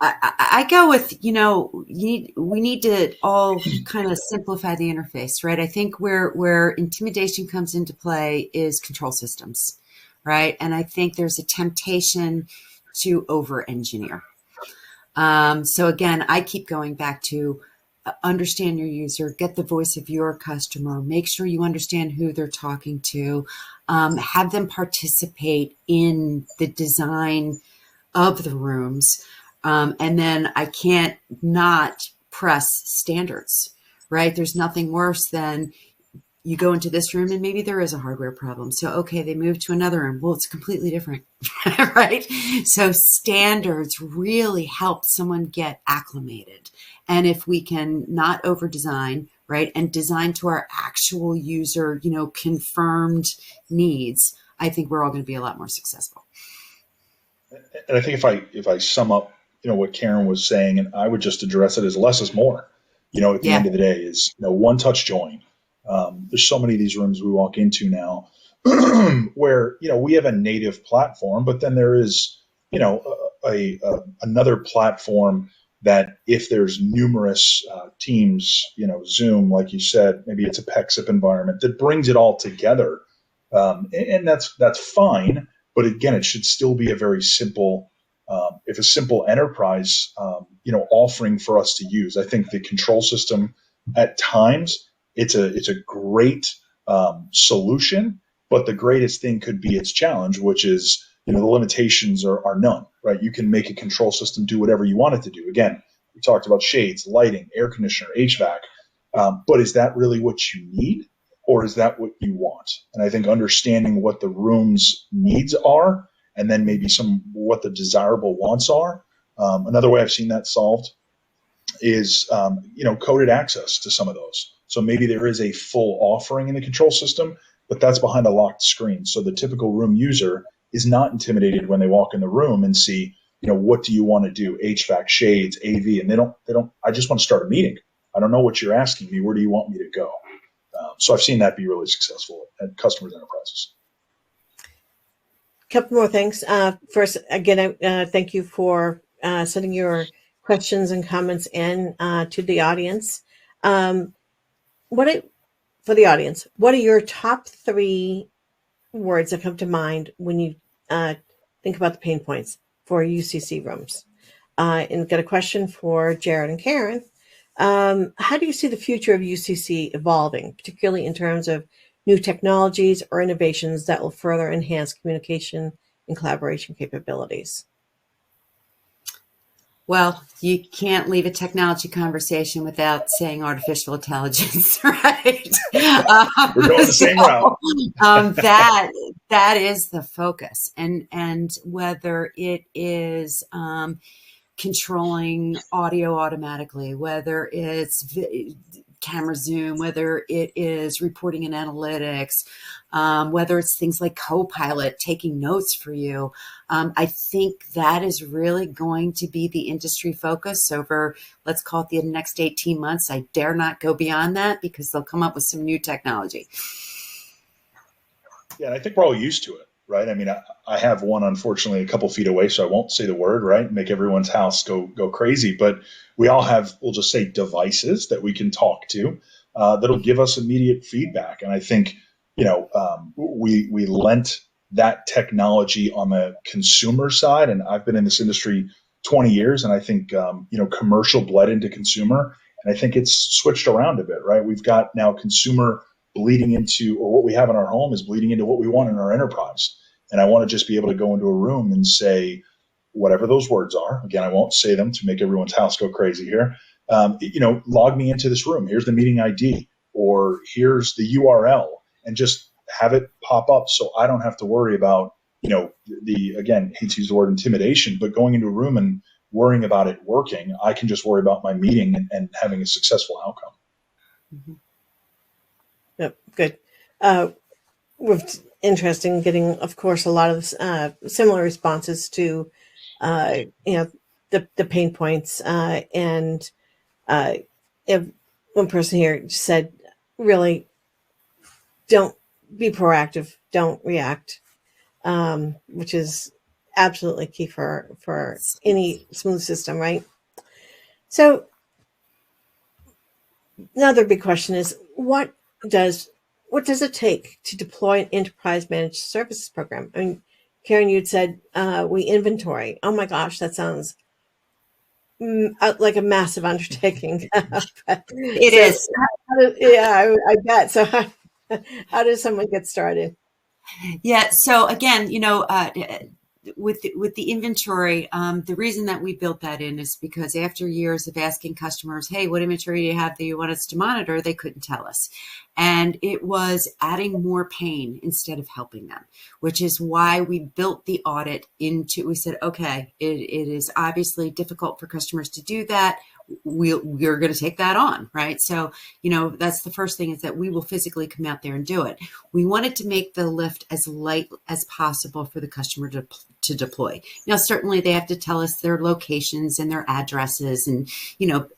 I go with, we need to all kind of simplify the interface, right? I think where intimidation comes into play is control systems, right? And I think there's a temptation to over-engineer. So again, I keep going back to understand your user, get the voice of your customer, make sure you understand who they're talking to, have them participate in the design of the rooms. And then I can't not press standards, right? There's nothing worse than you go into this room and maybe there is a hardware problem. So, okay, they move to another room. Well, it's completely different, right? So standards really help someone get acclimated. And if we can not over design, right, and design to our actual user, confirmed needs, I think we're all going to be a lot more successful. And I think if I sum up, what Karen was saying, and I would just address it as less is more. At the end of the day, is one touch join. There's so many of these rooms we walk into now where we have a native platform, but then there is another platform that if there's numerous teams, Zoom, like you said, maybe it's a PEXIP environment that brings it all together, and that's fine. But again, it should still be a very simple, if a simple enterprise, offering for us to use. I think the control system at times it's a great solution, but the greatest thing could be its challenge, which is the limitations are none. Right? You can make a control system do whatever you want it to do. Again, we talked about shades, lighting, air conditioner, HVAC, but is that really what you need? Or is that what you want? And I think understanding what the room's needs are, and then maybe what the desirable wants are. Another way I've seen that solved is, coded access to some of those. So maybe there is a full offering in the control system, but that's behind a locked screen. So the typical room user is not intimidated when they walk in the room and see, what do you want to do? HVAC, shades, AV, and they don't. I just want to start a meeting. I don't know what you're asking me. Where do you want me to go? So I've seen that be really successful at customers' enterprises. A couple more things. First, again, thank you for sending your questions and comments in to the audience. For the audience, what are your top 3 words that come to mind when you think about the pain points for UCC rooms? And got a question for Jared and Karen. How do you see the future of UCC evolving, particularly in terms of new technologies or innovations that will further enhance communication and collaboration capabilities? Well, you can't leave a technology conversation without saying artificial intelligence, right? We're going the same route. That is the focus, and whether it is controlling audio automatically, whether it's camera zoom, whether it is reporting and analytics, whether it's things like Copilot taking notes for you. I think that is really going to be the industry focus over, let's call it the next 18 months. I dare not go beyond that because they'll come up with some new technology. Yeah, and I think we're all used to it. Right. I mean, I have one, unfortunately, a couple feet away, so I won't say the word, right? Make everyone's house go crazy. But we all have, we'll just say, devices that we can talk to that'll give us immediate feedback. And I think, we lent that technology on the consumer side. And I've been in this industry 20 years, and I think, commercial bled into consumer. And I think it's switched around a bit, right? We've got now consumer bleeding into, or what we have in our home is bleeding into what we want in our enterprise. And I want to just be able to go into a room and say whatever those words are. Again, I won't say them to make everyone's house go crazy here. Log me into this room. Here's the meeting ID, or here's the URL, and just have it pop up so I don't have to worry about, again, hate to use the word intimidation, but going into a room and worrying about it working. I can just worry about my meeting and having a successful outcome. Mm-hmm. Yep, good. Interesting getting, of course, a lot of similar responses to, the pain points. And if one person here said, really, don't be proactive, don't react, which is absolutely key for any smooth system, right? So another big question is does it take to deploy an enterprise managed services program? I mean, Karen, you'd said we inventory. Oh my gosh, that sounds like a massive undertaking. It is. Yeah, I bet. So how does someone get started? Yeah. So again, with the inventory, the reason that we built that in is because after years of asking customers, "Hey, what inventory do you have that you want us to monitor?" they couldn't tell us, and it was adding more pain instead of helping them, which is why we built the audit into. We said, "Okay, it is obviously difficult for customers to do that. We're going to take that on, right?" So, that's the first thing, is that we will physically come out there and do it. We wanted to make the lift as light as possible for the customer to deploy. Now, certainly they have to tell us their locations and their addresses and,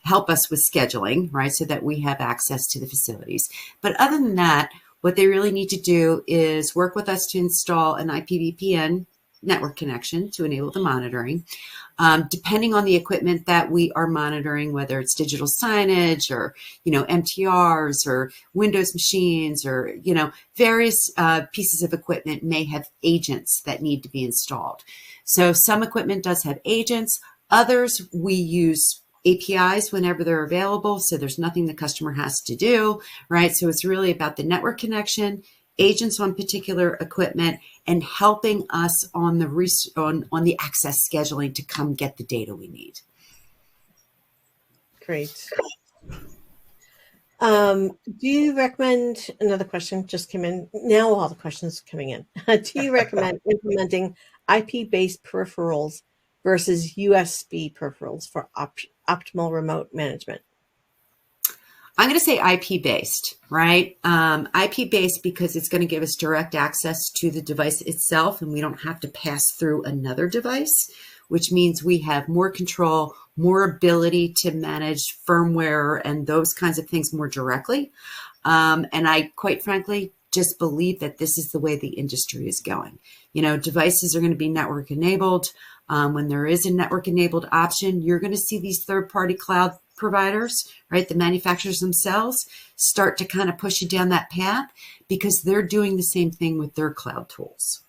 help us with scheduling, right? So that we have access to the facilities. But other than that, what they really need to do is work with us to install an IPVPN network connection to enable the monitoring. Depending on the equipment that we are monitoring, whether it's digital signage or, MTRs or Windows machines or, various pieces of equipment may have agents that need to be installed. So some equipment does have agents. Others, we use APIs whenever they're available. So there's nothing the customer has to do, right? So it's really about the network connection, agents on particular equipment, and helping us on the access scheduling to come get the data we need. Great. Do you recommend, another question just came in, now all the questions coming in. Do you recommend implementing IP-based peripherals versus USB peripherals for optimal remote management? I'm going to say IP-based, right? IP-based because it's going to give us direct access to the device itself, and we don't have to pass through another device, which means we have more control, more ability to manage firmware and those kinds of things more directly. And I, quite frankly, just believe that this is the way the industry is going. Devices are going to be network enabled. When there is a network enabled option, you're going to see these third-party cloud providers, right, the manufacturers themselves, start to kind of push you down that path because they're doing the same thing with their cloud tools.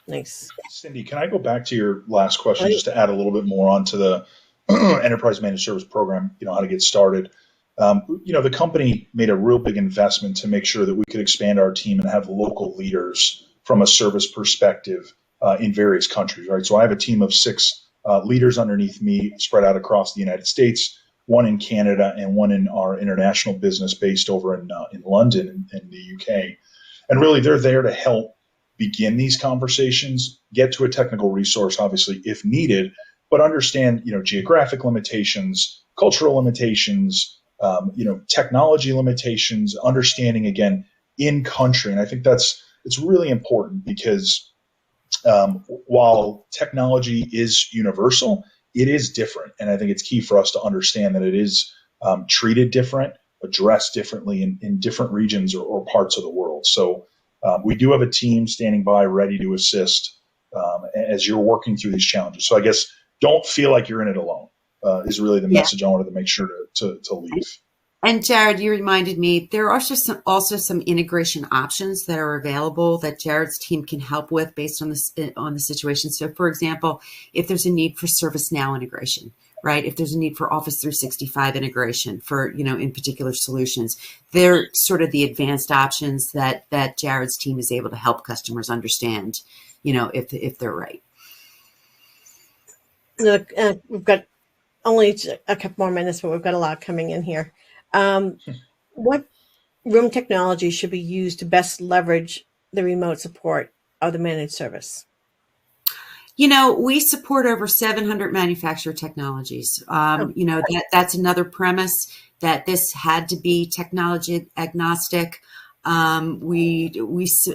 Nice. Cindy, can I go back to your last question just to add a little bit more onto the enterprise managed service program, how to get started? The company made a real big investment to make sure that we could expand our team and have local leaders from a service perspective in various countries, right? So I have a team of 6 leaders underneath me spread out across the United States, one in Canada and one in our international business based over in London in the UK. And really, they're there to help begin these conversations, get to a technical resource, obviously, if needed, but understand, geographic limitations, cultural limitations, technology limitations, understanding, again, in country. And I think it's really important because while technology is universal, it is different. And I think it's key for us to understand that it is treated different, addressed differently in different regions or parts of the world. So we do have a team standing by ready to assist as you're working through these challenges. So I guess don't feel like you're in it alone is really the message I wanted to make sure to leave. And Jared, you reminded me, there are also some integration options that are available that Jared's team can help with based on the situation. So for example, if there's a need for ServiceNow integration, right? If there's a need for Office 365 integration for, in particular solutions, they're sort of the advanced options that Jared's team is able to help customers understand, if they're right. Look, we've got only a couple more minutes, but we've got a lot coming in here. What room technology should be used to best leverage the remote support of the managed service? We support over 700 manufacturer technologies. That's another premise that this had to be technology agnostic. We,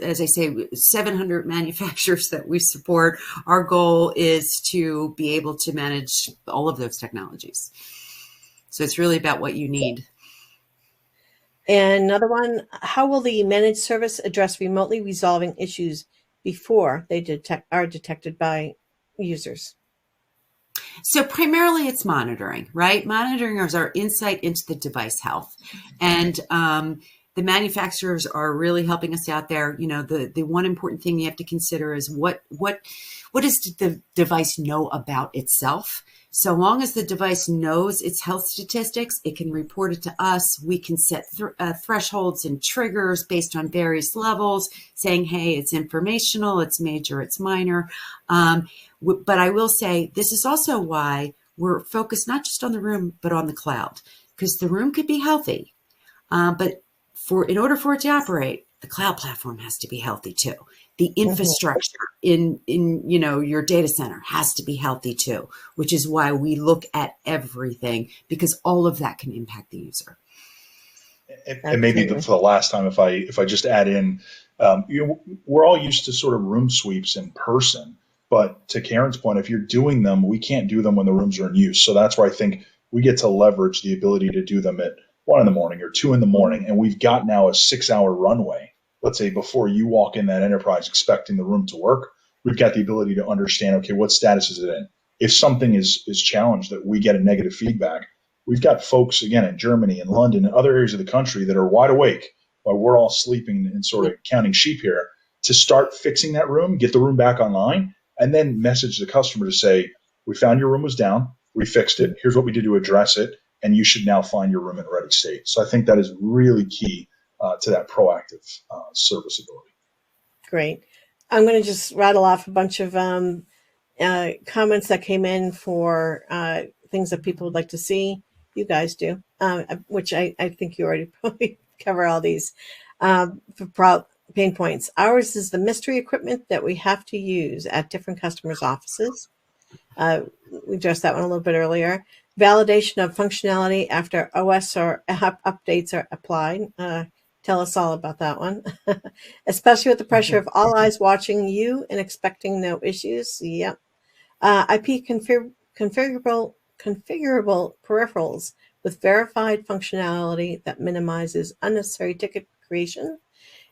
as I say, 700 manufacturers that we support. Our goal is to be able to manage all of those technologies. So it's really about what you need. And another one, how will the managed service address remotely resolving issues before they are detected by users? So primarily it's monitoring, right? Monitoring is our insight into the device health. And the manufacturers are really helping us out there. You know, the one important thing you have to consider is what does the device know about itself? So long as the device knows its health statistics, it can report it to us. We can set thresholds and triggers based on various levels, saying, hey, it's informational, it's major, it's minor. But I will say this is also why we're focused not just on the room, but on the cloud, because the room could be healthy. But in order for it to operate, the cloud platform has to be healthy too. The infrastructure in your data center has to be healthy too, which is why we look at everything, because all of that can impact the user. And maybe for the last time, if I just add in, we're all used to sort of room sweeps in person, but to Karen's point, if you're doing them, we can't do them when the rooms are in use. So that's where I think we get to leverage the ability to do them at 1 a.m. or 2 a.m, and we've got now a 6-hour runway. Let's say before you walk in that enterprise expecting the room to work, we've got the ability to understand, okay, what status is it in? If something is challenged, that we get a negative feedback, we've got folks, again, in Germany and London and other areas of the country that are wide awake while we're all sleeping and sort of counting sheep here, to start fixing that room, get the room back online, and then message the customer to say, we found your room was down, we fixed it, here's what we did to address it, and you should now find your room in a ready state. So I think that is really key to that proactive serviceability. Great. I'm going to just rattle off a bunch of comments that came in for things that people would like to see. You guys do, which I think you already probably cover all these for pain points. Ours is the mystery equipment that we have to use at different customers' offices. We addressed that one a little bit earlier. Validation of functionality after OS or app updates are applied. Tell us all about that one, especially with the pressure of all eyes watching you and expecting no issues. Yep. IP configurable peripherals with verified functionality that minimizes unnecessary ticket creation.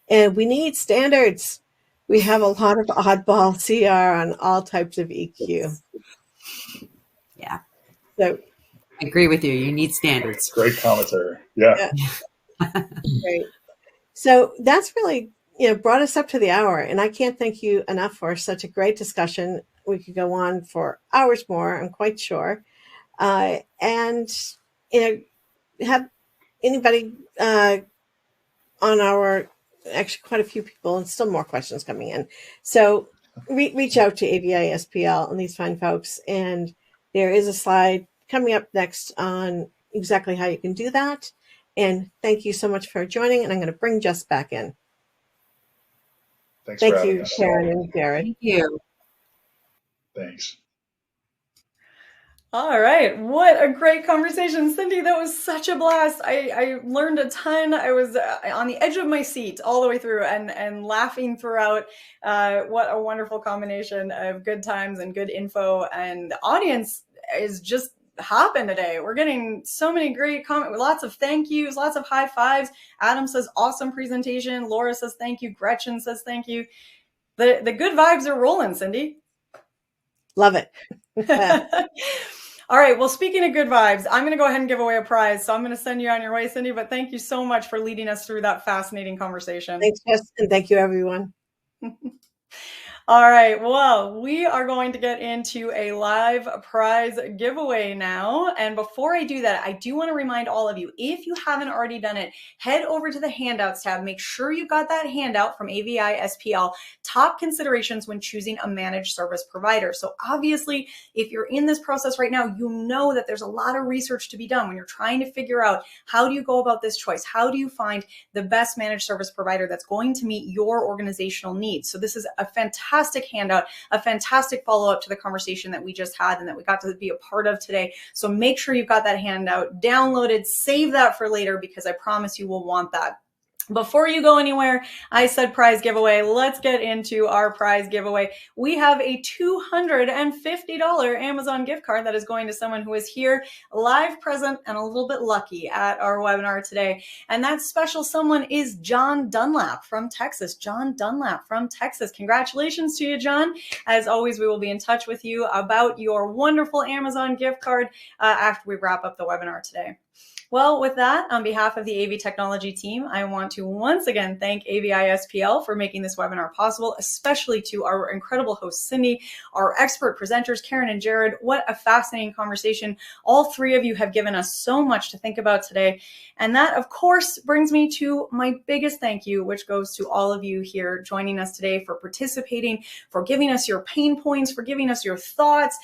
And we need standards. We have a lot of oddball CR on all types of EQ. Yeah. So I agree with you. You need standards. Great commentary. Yeah. Great. So that's really, brought us up to the hour, and I can't thank you enough for such a great discussion. We could go on for hours more, I'm quite sure. And have anybody on actually quite a few people, and still more questions coming in. So reach out to AVI SPL and these fine folks, and there is a slide coming up next on exactly how you can do that. And thank you so much for joining. And I'm going to bring Jess back in. Thanks Thank for having you, us. Karen and Jared. Thank you. Thanks. All right. What a great conversation. Cindy, that was such a blast. I learned a ton. I was on the edge of my seat all the way through and laughing throughout. What a wonderful combination of good times and good info. And the audience is just hopping today. We're getting so many great comments, lots of thank yous, lots of high fives. Adam says, awesome presentation. Laura says, thank you. Gretchen says, thank you. The good vibes are rolling, Cindy. Love it. All right. Well, speaking of good vibes, I'm going to go ahead and give away a prize. So I'm going to send you on your way, Cindy, but thank you so much for leading us through that fascinating conversation. Thanks, Jess, and thank you, everyone. All right. Well, we are going to get into a live prize giveaway now. And before I do that, I do want to remind all of you, if you haven't already done it, head over to the handouts tab. Make sure you got that handout from AVI SPL, top considerations when choosing a managed service provider. So obviously, if you're in this process right now, you know that there's a lot of research to be done when you're trying to figure out how do you go about this choice? How do you find the best managed service provider that's going to meet your organizational needs? So this is a fantastic handout, a fantastic follow-up to the conversation that we just had and that we got to be a part of today. So make sure you've got that handout downloaded, save that for later, because I promise you will want that. Before you go anywhere, I said prize giveaway. Let's get into our prize giveaway. We have a $250 Amazon gift card that is going to someone who is here, live, present, and a little bit lucky at our webinar today. And that special someone is John Dunlap from Texas. John Dunlap from Texas. Congratulations to you, John. As always, we will be in touch with you about your wonderful Amazon gift card after we wrap up the webinar today. Well, with that, on behalf of the AV Technology team, I want to once again thank AVI-SPL for making this webinar possible, especially to our incredible host, Cindy, our expert presenters, Karen and Jared. What a fascinating conversation. All three of you have given us so much to think about today. And that, of course, brings me to my biggest thank you, which goes to all of you here joining us today for participating, for giving us your pain points, for giving us your thoughts,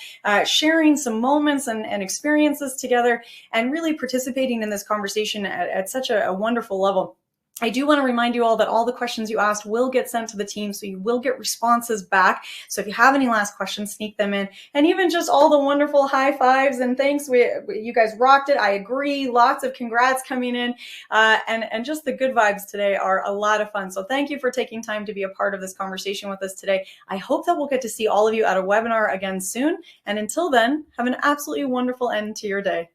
sharing some moments and experiences together, and really participating in this conversation at such a wonderful level. I do want to remind you all that all the questions you asked will get sent to the team, so you will get responses back. So if you have any last questions, sneak them in. And even just all the wonderful high fives and thanks. You guys rocked it. I agree. Lots of congrats coming in. And just the good vibes today are a lot of fun. So thank you for taking time to be a part of this conversation with us today. I hope that we'll get to see all of you at a webinar again soon. And until then, have an absolutely wonderful end to your day.